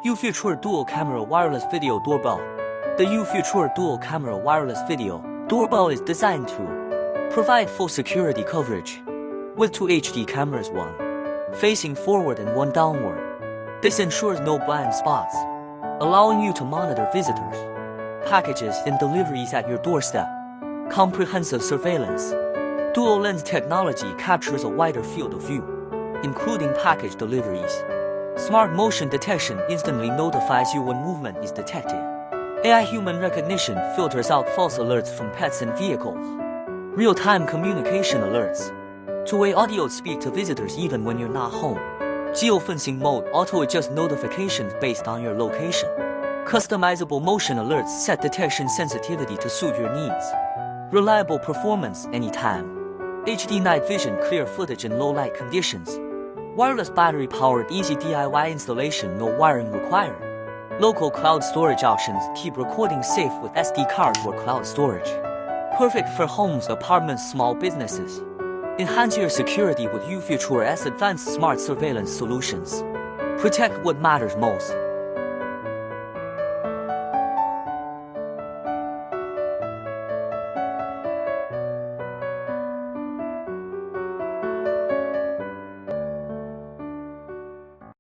IUFUTURE Dual Camera Wireless Video Doorbell. The IUFUTURE Dual Camera Wireless Video Doorbell is designed to provide full security coverage with 2 HD cameras, one facing forward and one downward. This ensures no blind spots, allowing you to monitor visitors, packages, and deliveries at your doorstep. Comprehensive surveillance. Dual lens technology captures a wider field of view, including package deliveries. Smart motion detection instantly notifies you when movement is detected. AI human recognition filters out false alerts from pets and vehicles. Real-time communication alerts. Two-way audio speak to visitors even when you're not home. Geofencing mode auto-adjust notifications based on your location. Customizable motion alerts set detection sensitivity to suit your needs. Reliable performance anytime. HD night vision, clear footage in low light conditions. Wireless battery-powered easy DIY installation, no wiring required. Local cloud storage options keep recording safe with SD cards or cloud storage. Perfect for homes, apartments, small businesses. Enhance your security with IUFUTURE's advanced smart surveillance solutions. Protect what matters most.